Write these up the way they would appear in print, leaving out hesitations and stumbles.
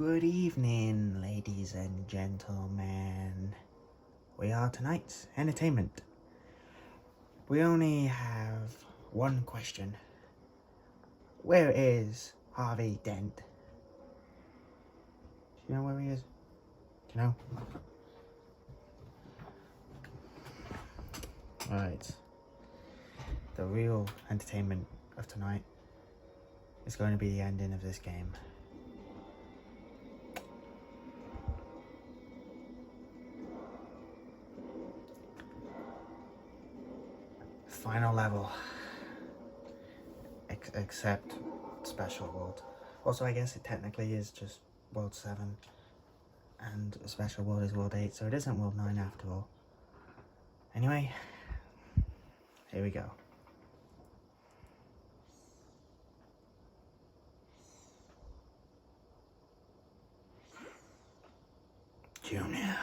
Good evening, ladies and gentlemen. We are tonight's entertainment. We only have one question. Where is Harvey Dent? Do you know where he is? Do you know? Alright. The real entertainment of tonight is going to be the ending of this game. Final level. Except special world. Also, I guess it technically is just world 7. And a special world is world 8, so it isn't world 9 after all. Anyway, here we go. Junior.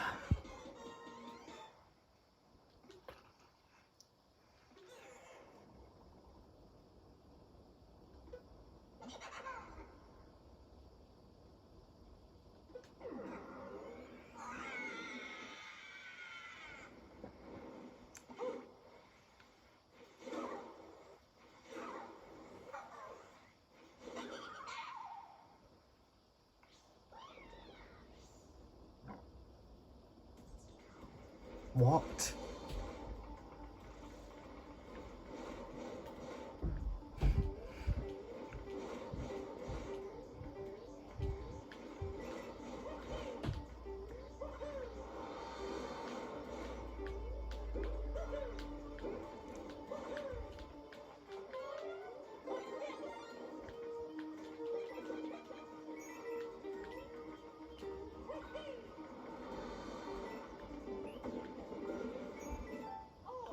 What?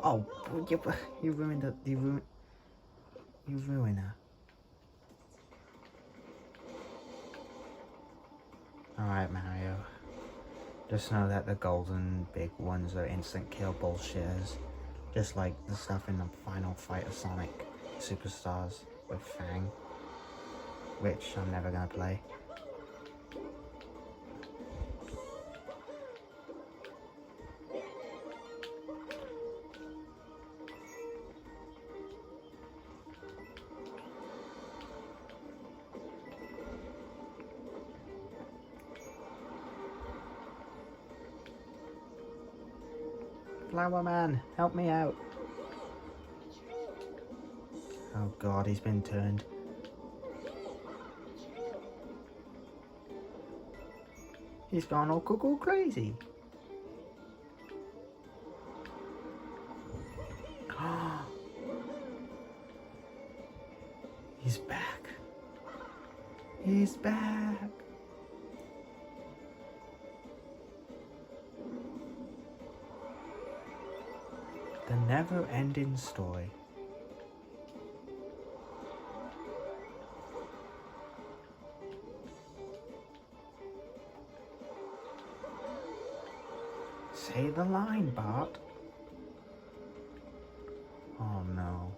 Oh, you ruined it. You ruined her. Alright, Mario. Just know that the golden big ones are instant kill bullshitters. Just like the stuff in the final fight of Sonic Superstars with Fang. Which I'm never gonna play. Flower Man, help me out. Oh god, he's been turned. He's gone all cuckoo crazy. He's back. He's back. The never-ending story. Say the line, Bart. Oh no.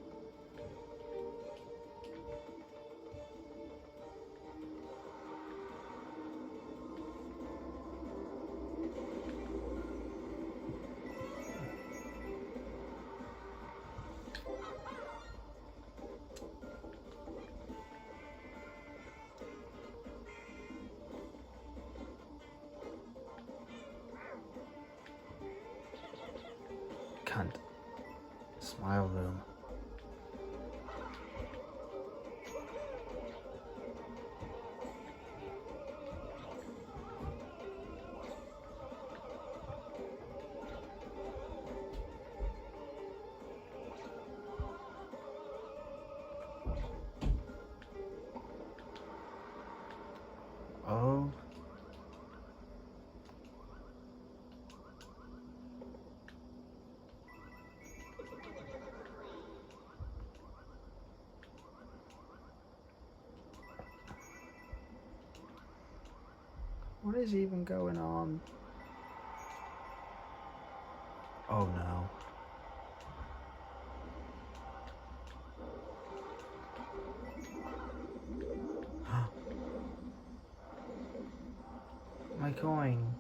Cunt. Smile room. Oh. What is even going on? Oh no. my coin.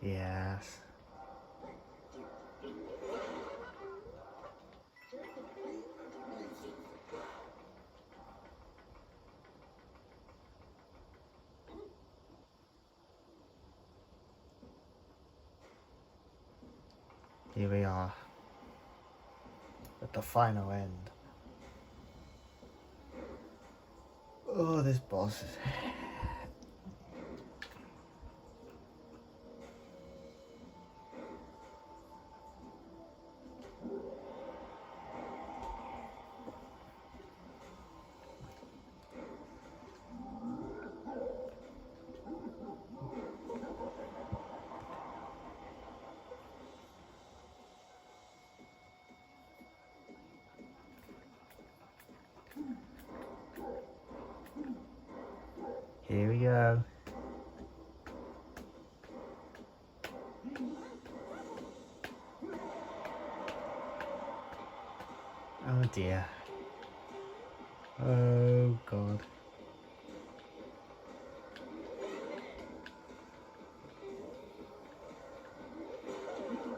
Yes. Here we are at the final end. Oh, this boss is... Here we go. Oh dear. Oh god.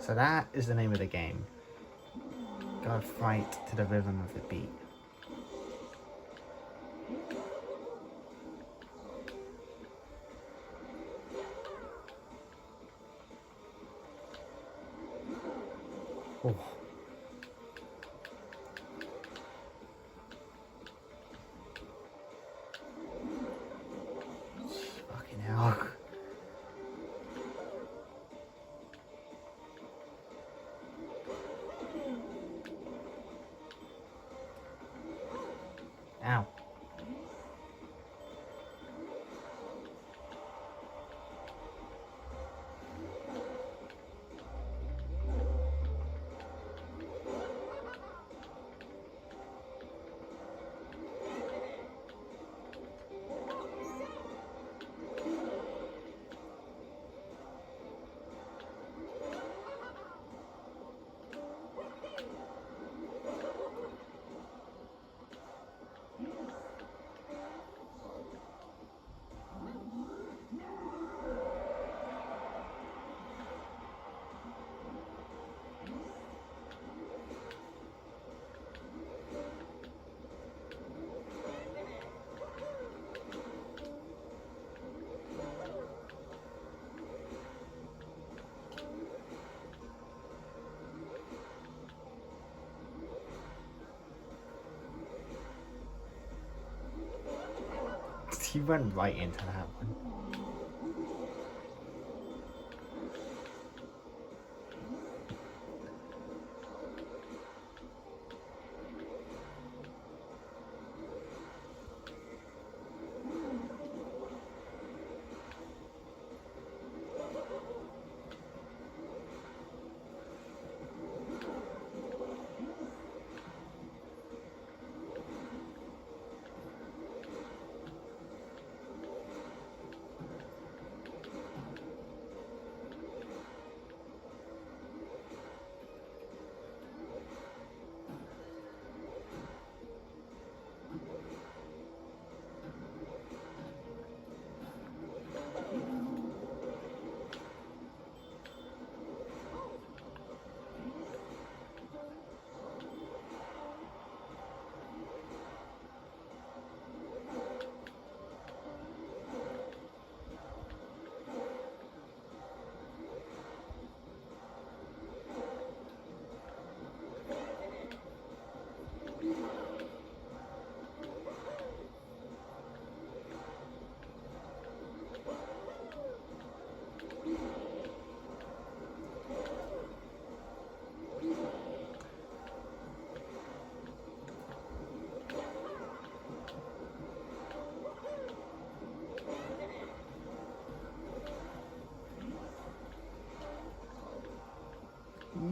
So that is the name of the game. Gotta fight to the rhythm of the beat. Oh. Fucking hell. Ow. He went right into that one.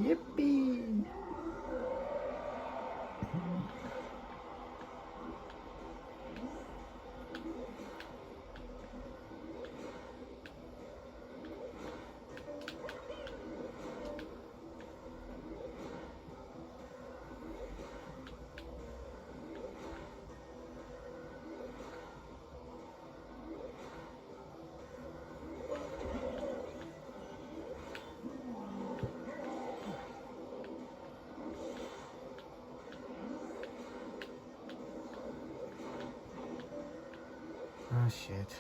Yippee! Oh shit.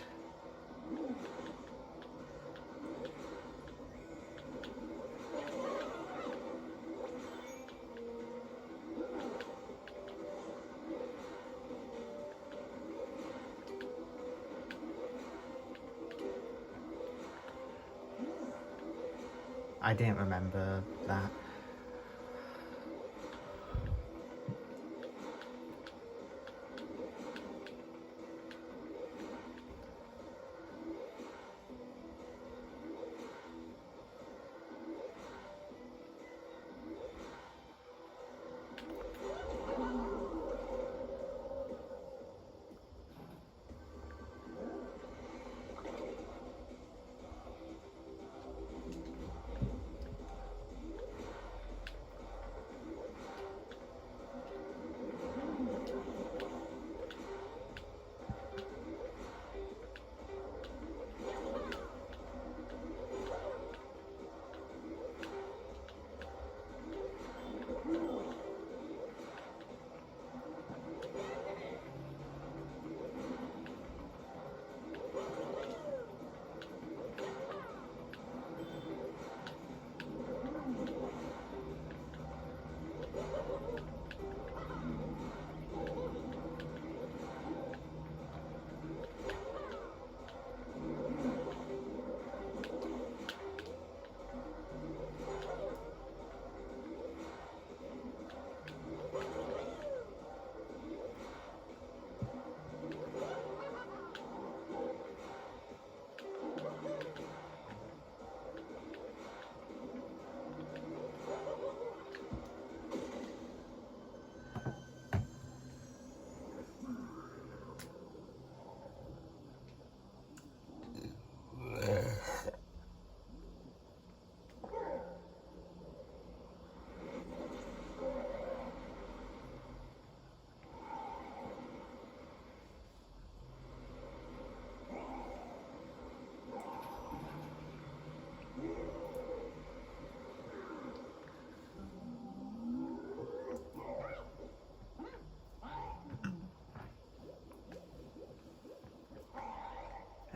I didn't remember that.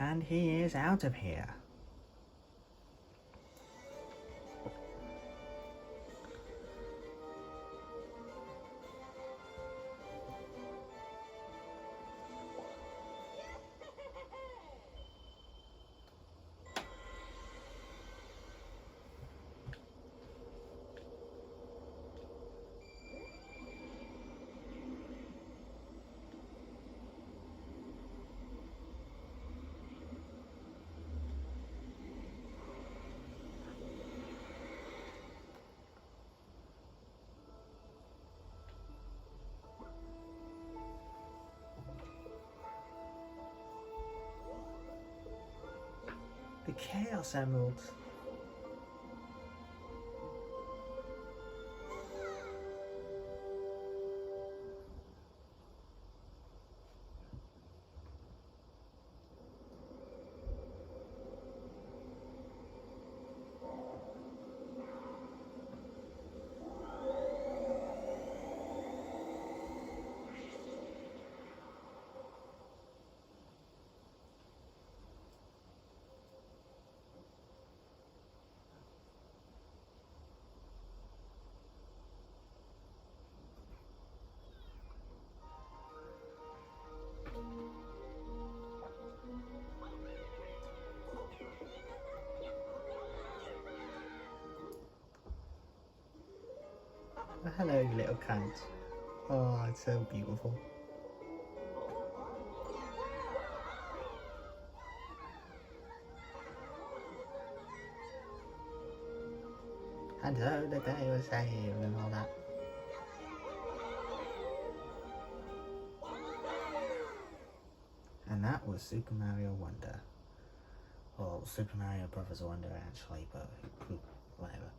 And he is out of here. The Chaos Emerald. Oh, hello, you little cunt. Oh, it's so beautiful. And so the day was saved and all that. And that was Super Mario Wonder. Well, Super Mario Brothers Wonder actually, but whatever.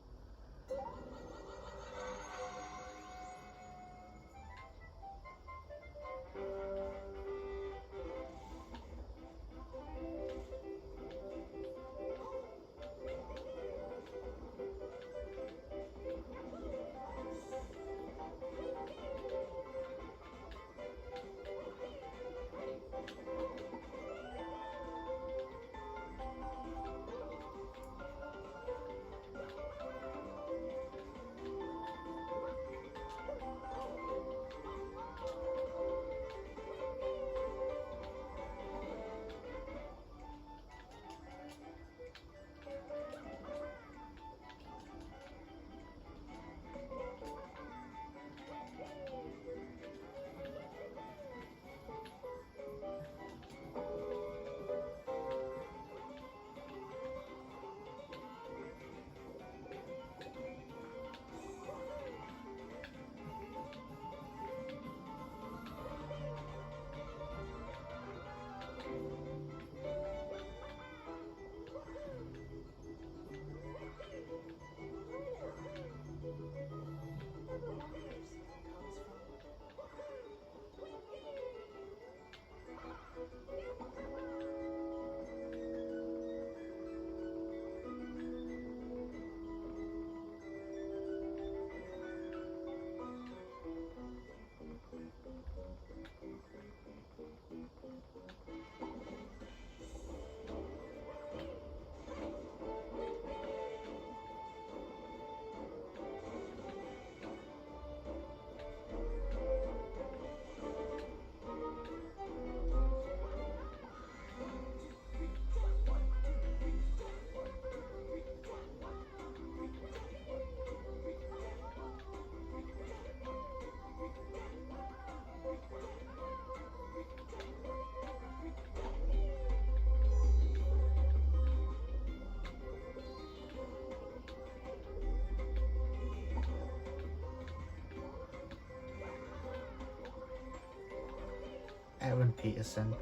Aaron Peterson.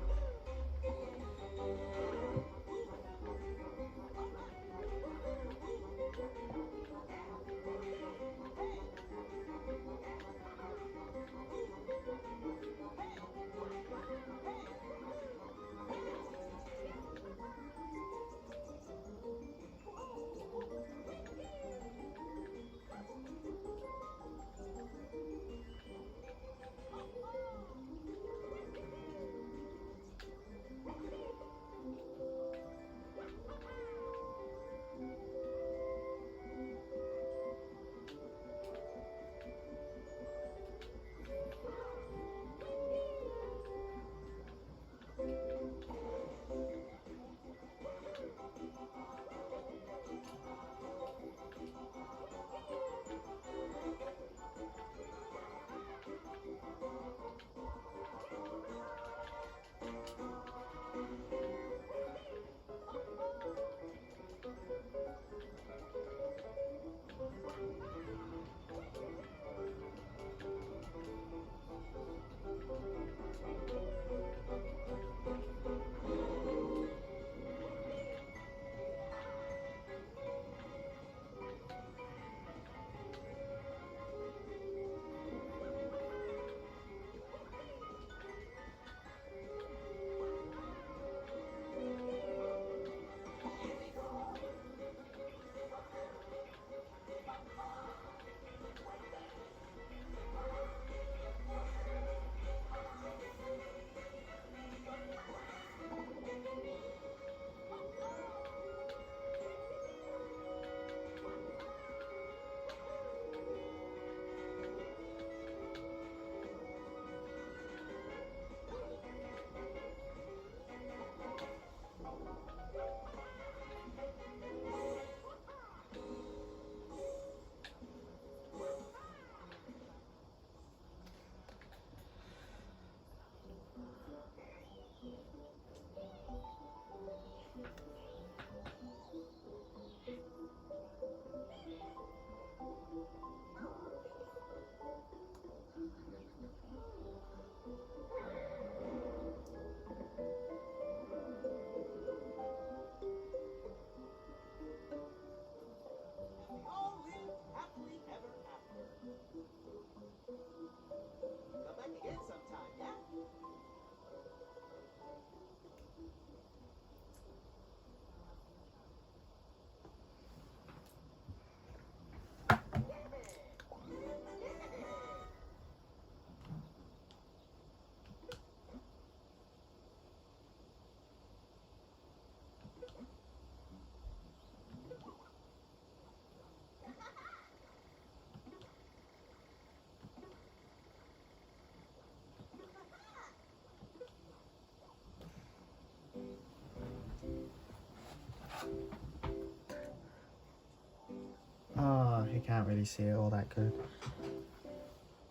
Oh, you can't really see it all that good.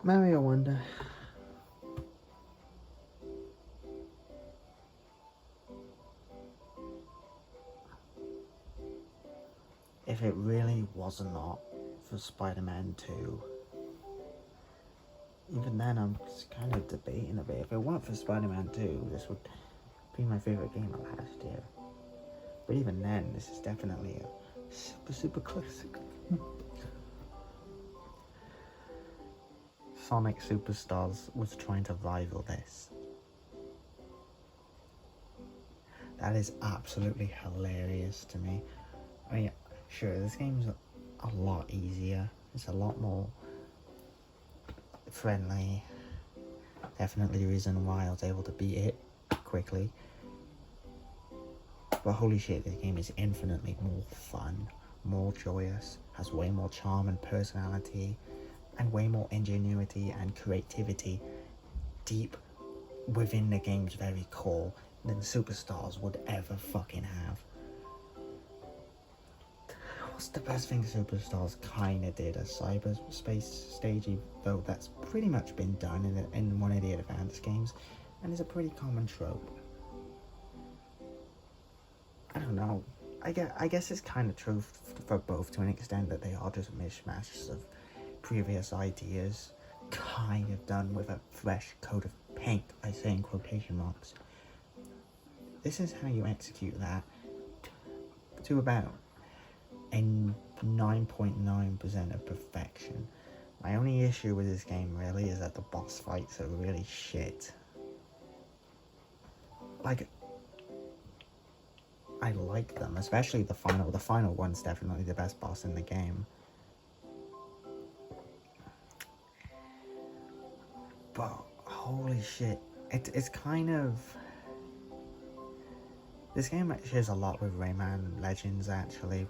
Mario Wonder. If it really was not for Spider-Man 2, even then I'm just kind of debating a bit. If it weren't for Spider-Man 2, this would be my favourite game of last year. But even then, this is definitely a super classic. Sonic Superstars was trying to rival this. That is absolutely hilarious to me. I mean, sure, this game's a lot easier. It's a lot more friendly. Definitely the reason why I was able to beat it quickly. But holy shit, this game is infinitely more fun, more joyous, has way more charm and personality, and way more ingenuity and creativity deep within the game's very core than Superstars would ever fucking have. What's the best thing Superstars kinda did? A cyberspace stage, though that's pretty much been done in one of the advanced games, and is a pretty common trope. I don't know. I guess it's kind of true for both to an extent, that they are just mishmashes of previous ideas, kind of done with a fresh coat of tanked, I say in quotation marks. This is how you execute that to about a 9.9% of perfection. My only issue with this game really is that the boss fights are really shit. Like, I like them, especially the final. The final one's definitely the best boss in the game. But holy shit, it's kind of... This game shares a lot with Rayman Legends, actually.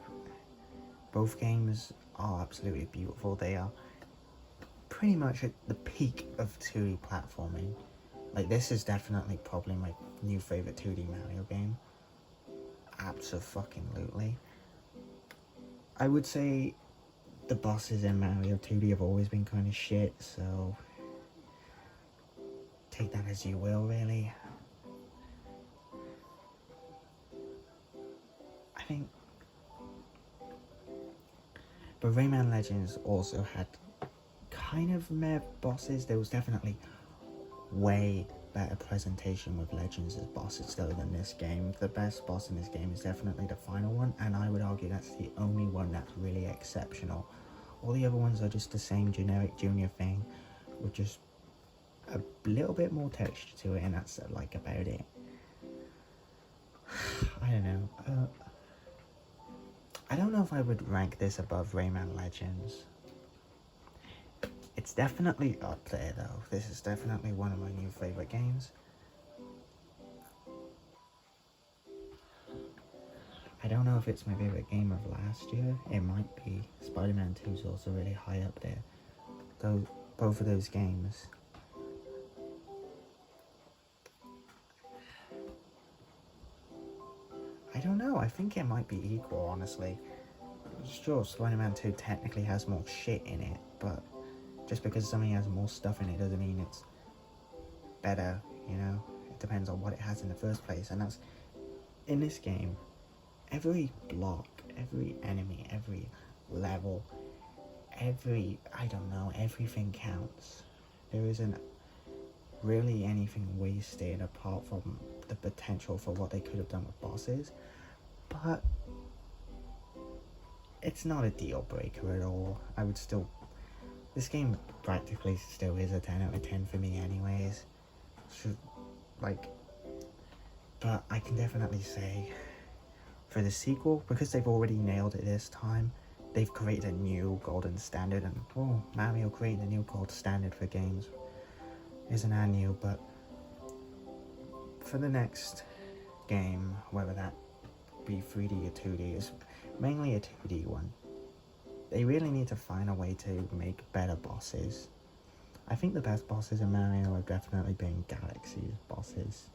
Both games are absolutely beautiful. They are pretty much at the peak of 2D platforming. Like, this is definitely probably my new favorite 2D Mario game. Abso-fucking-lutely. I would say the bosses in Mario 2D have always been kind of shit, so take that as you will, really. I think... But Rayman Legends also had kind of meh bosses. There was definitely way better presentation with Legends as bosses though than this game. The best boss in this game is definitely the final one, and I would argue that's the only one that's really exceptional. All the other ones are just the same generic junior thing with just a little bit more texture to it, and that's like about it. I don't know. I don't know if I would rank this above Rayman Legends. It's definitely up there though. This is definitely one of my new favorite games. I don't know if it's my favorite game of last year. It might be. Spider-Man 2 is also really high up there. Though both of those games. I don't know. I think it might be equal, honestly. Sure, Spider-Man 2 technically has more shit in it, but just because something has more stuff in it doesn't mean it's better, you know? It depends on what it has in the first place, and that's... In this game, every block, every enemy, every level, I don't know, everything counts. There isn't really anything wasted apart from the potential for what they could have done with bosses, but it's not a deal breaker at all. I would still... This game practically still is a 10 out of 10 for me anyways. But I can definitely say, for the sequel, because they've already nailed it this time, they've created a new golden standard, and Mario creating a new gold standard for games isn't that new, but for the next game, whether that be 3D or 2D, is mainly a 2D one. They really need to find a way to make better bosses. I think the best bosses in Mario have definitely been Galaxy's bosses.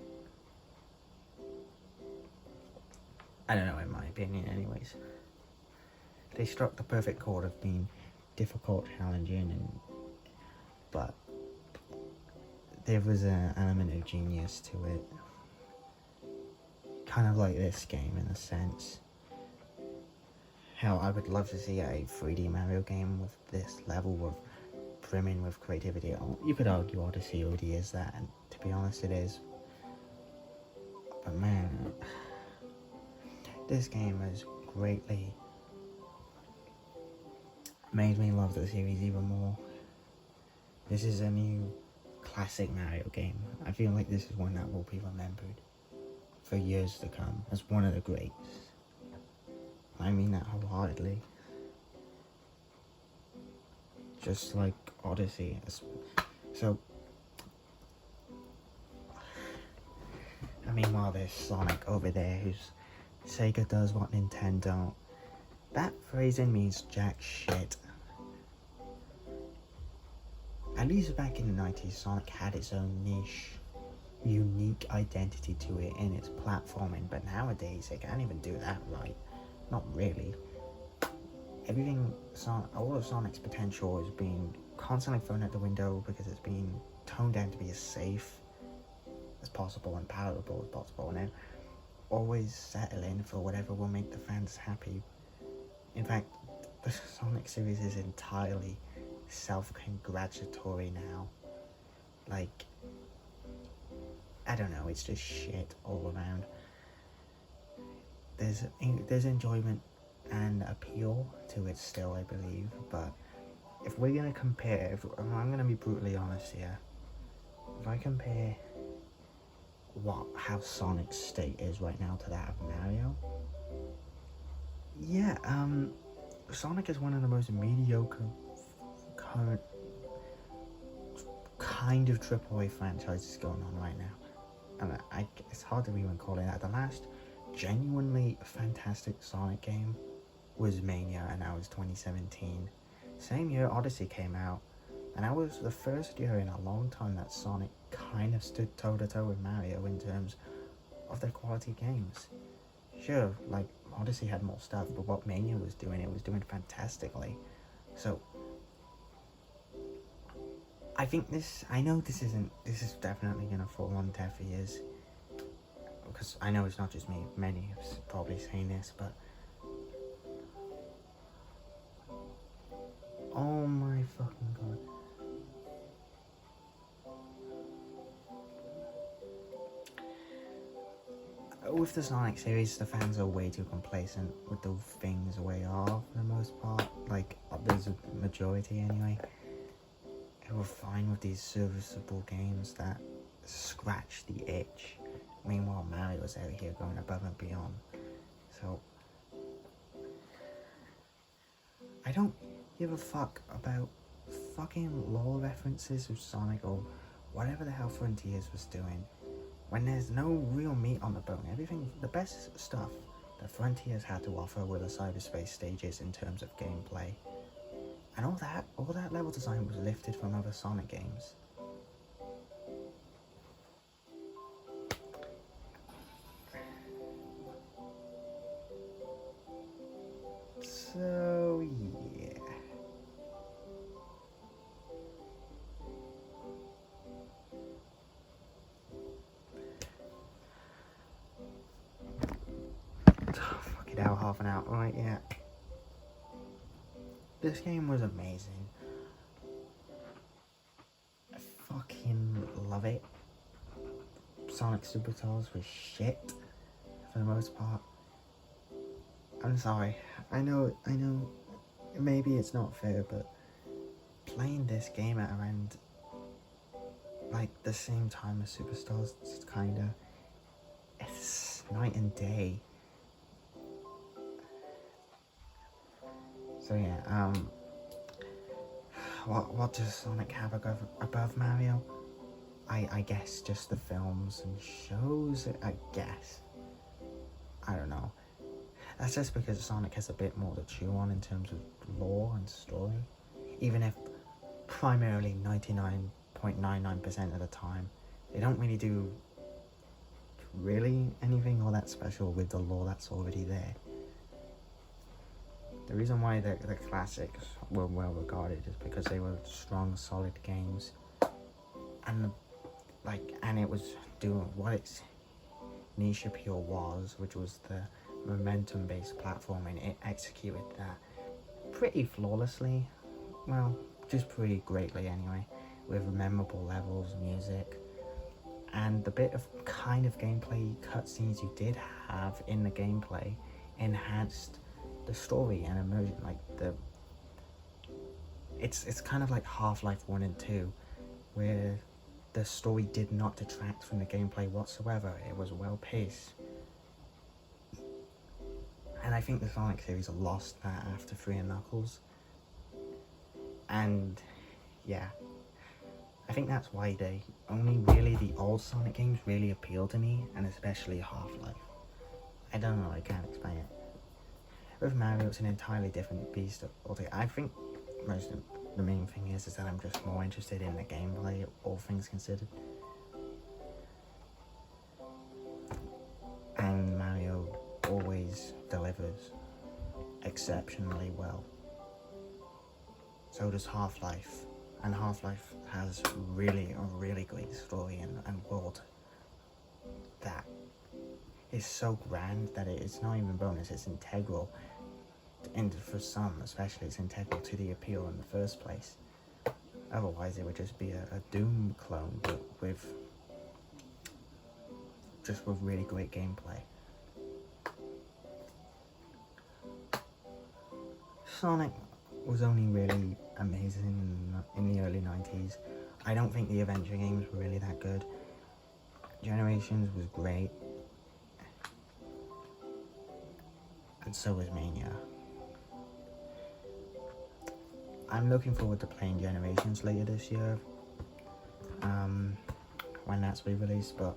I don't know, in my opinion anyways. They struck the perfect chord of being difficult, challenging, but there was an element of genius to it. Kind of like this game in a sense. Hell, I would love to see a 3D Mario game with this level of brimming with creativity. You could argue Odyssey already is that, and to be honest it is. But man, this game has greatly made me love the series even more. This is a new classic Mario game. I feel like this is one that will be remembered for years to come as one of the greats. I mean that wholeheartedly. Just like Odyssey. So, I mean, while there's Sonic over there who's Sega does what Nintendo don't, that phrasing means jack shit. At least back in the 90s, Sonic had its own niche, unique identity to it in its platforming, but nowadays it can't even do that right. Not really. All of Sonic's potential is being constantly thrown out the window because it's being toned down to be as safe as possible and palatable as possible, and then always settle in for whatever will make the fans happy. In fact, the Sonic series is entirely self-congratulatory now. Like, I don't know, it's just shit all around. There's enjoyment and appeal to it still, I believe, but if we're gonna compare, if I'm gonna be brutally honest here, if I compare how Sonic's state is right now to that of Mario, yeah, Sonic is one of the most mediocre current kind of AAA franchises going on right now, and it's hard to even call it that. The last genuinely fantastic Sonic game was Mania, and that was 2017. Same year Odyssey came out, and that was the first year in a long time that Sonic kind of stood toe to toe with Mario in terms of their quality games. Sure, like Odyssey had more stuff, but what Mania was doing, it was doing fantastically. So I think I know this is definitely gonna fall on deaf ears, because I know it's not just me, many have probably saying this, but oh my fucking god. With the Sonic series, the fans are way too complacent with the things we are for the most part. Like, there's a majority anyway, who are fine with these serviceable games that scratch the itch. Meanwhile, Mario's out here going above and beyond. So, I don't give a fuck about fucking lore references with Sonic or whatever the hell Frontiers was doing. When there's no real meat on the bone, the best stuff that Frontiers had to offer were the cyberspace stages in terms of gameplay. And all that level design was lifted from other Sonic games. So, yeah. Fuck it out, half an hour, right? Yeah. This game was amazing. I fucking love it. Sonic Superstars was shit for the most part. I'm sorry. I know, maybe it's not fair, but playing this game at around, like, the same time as Superstars, it's kinda, it's night and day. So yeah, what does Sonic have above Mario? I guess just the films and shows, I guess. I don't know. That's just because Sonic has a bit more to chew on in terms of lore and story. Even if primarily 99.99% of the time, they don't really do anything all that special with the lore that's already there. The reason why the classics were well regarded is because they were strong, solid games, and it was doing what its niche appeal was, which was the momentum-based platforming. It executed that pretty flawlessly, well, just pretty greatly anyway, with memorable levels, music, and the bit of kind of gameplay cutscenes you did have in the gameplay enhanced the story and immersion. Like it's kind of like Half-Life 1 and 2, where the story did not detract from the gameplay whatsoever. It was well paced, and I think the Sonic series lost that after 3 and Knuckles. And yeah, I think that's why only really the old Sonic games really appeal to me, and especially Half-Life. I don't know, I can't explain it. With Mario, it's an entirely different beast altogether. I think the main thing is that I'm just more interested in the gameplay, all things considered. And Mario always delivers exceptionally well. So does Half-Life. And Half-Life has a really great story and world that is so grand that it's not even bonus, it's integral. And for some especially, it's integral to the appeal in the first place. Otherwise it would just be a Doom clone, but with just with really great gameplay. Sonic was only really amazing in the early 90s. I don't think the adventure games were really that good. Generations was great. And so was Mania. I'm looking forward to playing Generations later this year. When that's re-released, but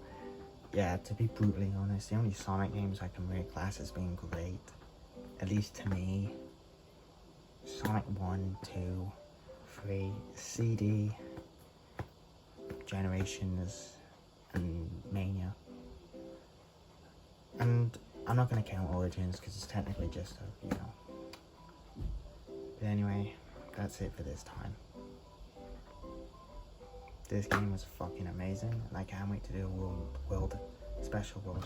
yeah, to be brutally honest, the only Sonic games I can really class as being great, at least to me, Sonic 1, 2, 3, CD, Generations, and Mania. And I'm not going to count Origins because it's technically just a, But anyway, that's it for this time. This game was fucking amazing, and I can't wait to do a world special world.